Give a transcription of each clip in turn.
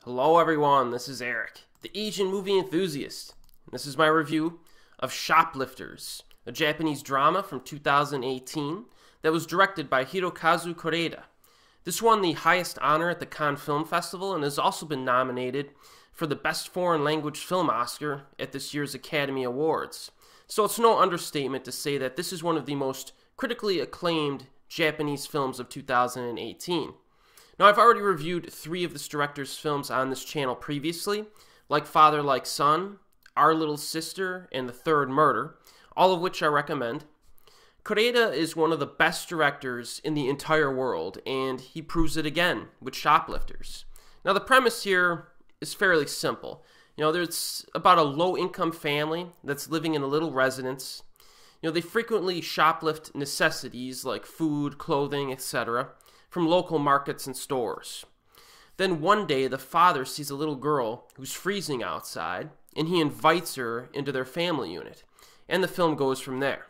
Hello everyone, this is Erik, the Asian movie enthusiast. This is my review of Shoplifters, a Japanese drama from 2018 that was directed by Hirokazu Koreeda. This won the highest honor at the Cannes Film Festival and has also been nominated for the Best Foreign Language Film Oscar at this year's Academy Awards. So it's no understatement to say that this is one of the most critically acclaimed Japanese films of 2018. Now, I've already reviewed 3 of this director's films on this channel previously, Like Father, Like Son, Our Little Sister, and The Third Murder, all of which I recommend. Koreeda is one of the best directors in the entire world, and he proves it again with Shoplifters. Now, the premise here is fairly simple. There's about a low-income family that's living in a little residence. They frequently shoplift necessities like food, clothing, etc., from local markets and stores. Then one day, the father sees a little girl who's freezing outside, and he invites her into their family unit, and the film goes from there.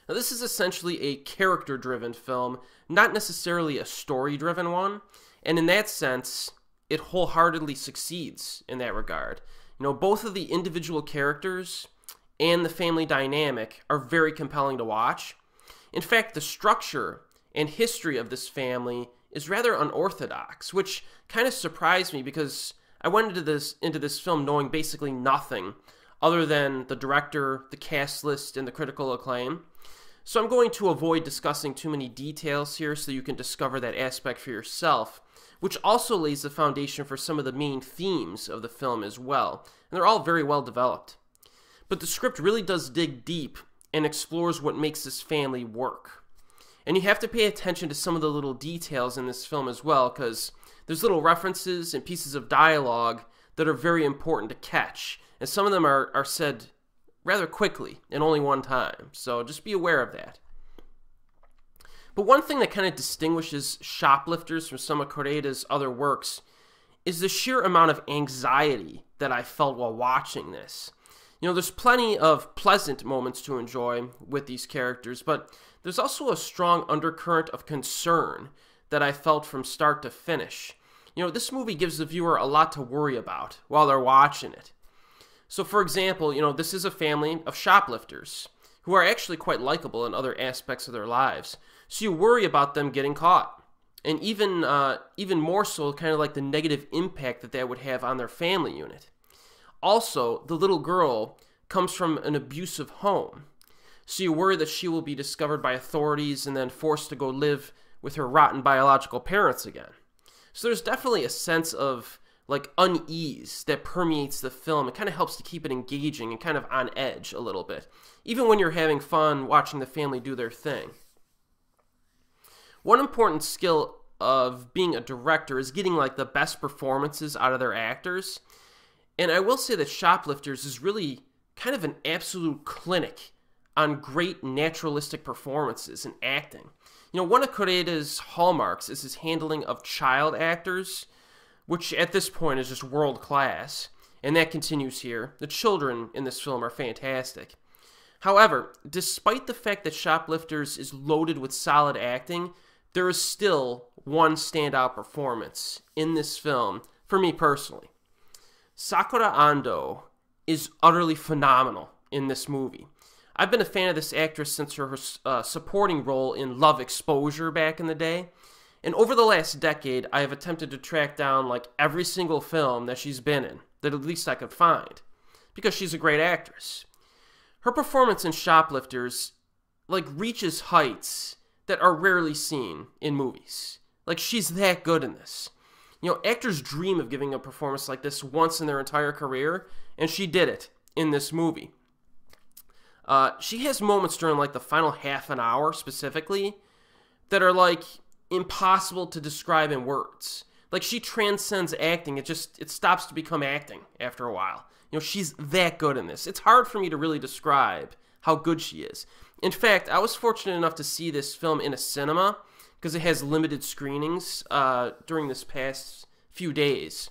Now, this is essentially a character-driven film, not necessarily a story-driven one, and in that sense, it wholeheartedly succeeds in that regard. Both of the individual characters and the family dynamic are very compelling to watch. In fact, the structure and history of this family is rather unorthodox, which kind of surprised me because I went into this film knowing basically nothing other than the director, the cast list, and the critical acclaim. So I'm going to avoid discussing too many details here so you can discover that aspect for yourself, which also lays the foundation for some of the main themes of the film as well, and they're all very well developed. But the script really does dig deep and explores what makes this family work. And you have to pay attention to some of the little details in this film as well, because there's little references and pieces of dialogue that are very important to catch, and some of them are said rather quickly and only one time, so just be aware of that. But one thing that kind of distinguishes Shoplifters from some of Koreeda's other works is the sheer amount of anxiety that I felt while watching this. There's plenty of pleasant moments to enjoy with these characters, but there's also a strong undercurrent of concern that I felt from start to finish. This movie gives the viewer a lot to worry about while they're watching it. So, for example, this is a family of shoplifters who are actually quite likable in other aspects of their lives. So you worry about them getting caught, and even more so, kind of like the negative impact that would have on their family unit. Also, the little girl comes from an abusive home, so you worry that she will be discovered by authorities and then forced to go live with her rotten biological parents again. So there's definitely a sense of unease that permeates the film. It kind of helps to keep it engaging and kind of on edge a little bit, even when you're having fun watching the family do their thing. One important skill of being a director is getting the best performances out of their actors. And I will say that Shoplifters is really kind of an absolute clinic on great naturalistic performances and acting. One of Koreeda's hallmarks is his handling of child actors, which at this point is just world class, and that continues here. The children in this film are fantastic. However, despite the fact that Shoplifters is loaded with solid acting, there is still one standout performance in this film for me personally. Sakura Ando is utterly phenomenal in this movie. I've been a fan of this actress since her supporting role in Love Exposure back in the day, and over the last decade, I have attempted to track down every single film that she's been in, that at least I could find, because she's a great actress. Her performance in Shoplifters, reaches heights that are rarely seen in movies. She's that good in this. Actors dream of giving a performance like this once in their entire career, and she did it in this movie. She has moments during the final half an hour specifically that are impossible to describe in words. She transcends acting. It stops to become acting after a while. She's that good in this. It's hard for me to really describe how good she is. In fact, I was fortunate enough to see this film in a cinema because it has limited screenings during this past few days.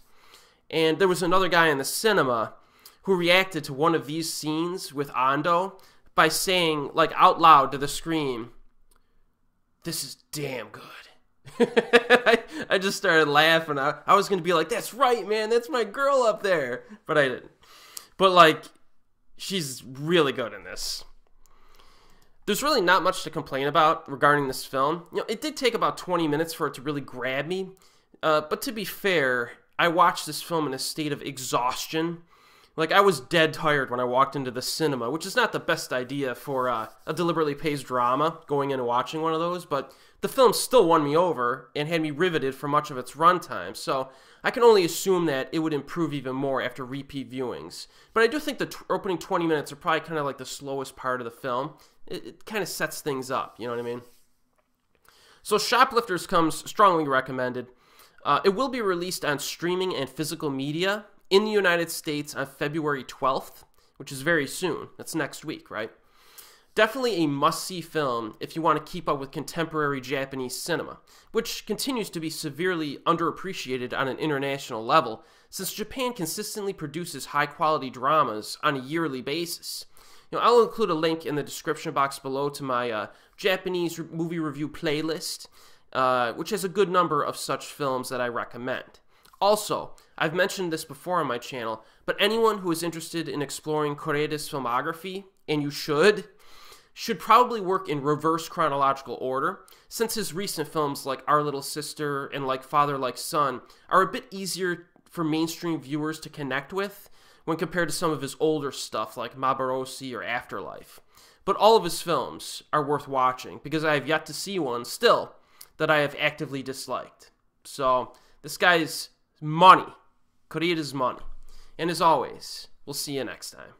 And there was another guy in the cinema who reacted to one of these scenes with Ando by saying, out loud to the screen, "This is damn good." I just started laughing. I was going to be like, that's right, man. That's my girl up there. But I didn't. But, like, she's really good in this. There's really not much to complain about regarding this film. You know, it did take about 20 minutes for it to really grab me. But to be fair, I watched this film in a state of exhaustion. Like, I was dead tired when I walked into the cinema, which is not the best idea for a deliberately paced drama, going in and watching one of those, but the film still won me over and had me riveted for much of its runtime, so I can only assume that it would improve even more after repeat viewings. But I do think the opening 20 minutes are probably kind of like the slowest part of the film. It kind of sets things up, you know what I mean? So Shoplifters comes strongly recommended. It will be released on streaming and physical media in the United States on February 12th, which is very soon. That's next week, right? Definitely a must-see film if you want to keep up with contemporary Japanese cinema, which continues to be severely underappreciated on an international level, since Japan consistently produces high-quality dramas on a yearly basis. You know, I'll include a link in the description box below to my Japanese movie review playlist, which has a good number of such films that I recommend. Also, I've mentioned this before on my channel, but anyone who is interested in exploring Koreeda's filmography, and you should probably work in reverse chronological order, since his recent films like Our Little Sister and Like Father, Like Son are a bit easier for mainstream viewers to connect with when compared to some of his older stuff like Maborosi or Afterlife. But all of his films are worth watching, because I have yet to see one still that I have actively disliked. So, this guy's money. Koreeda's money. And as always, we'll see you next time.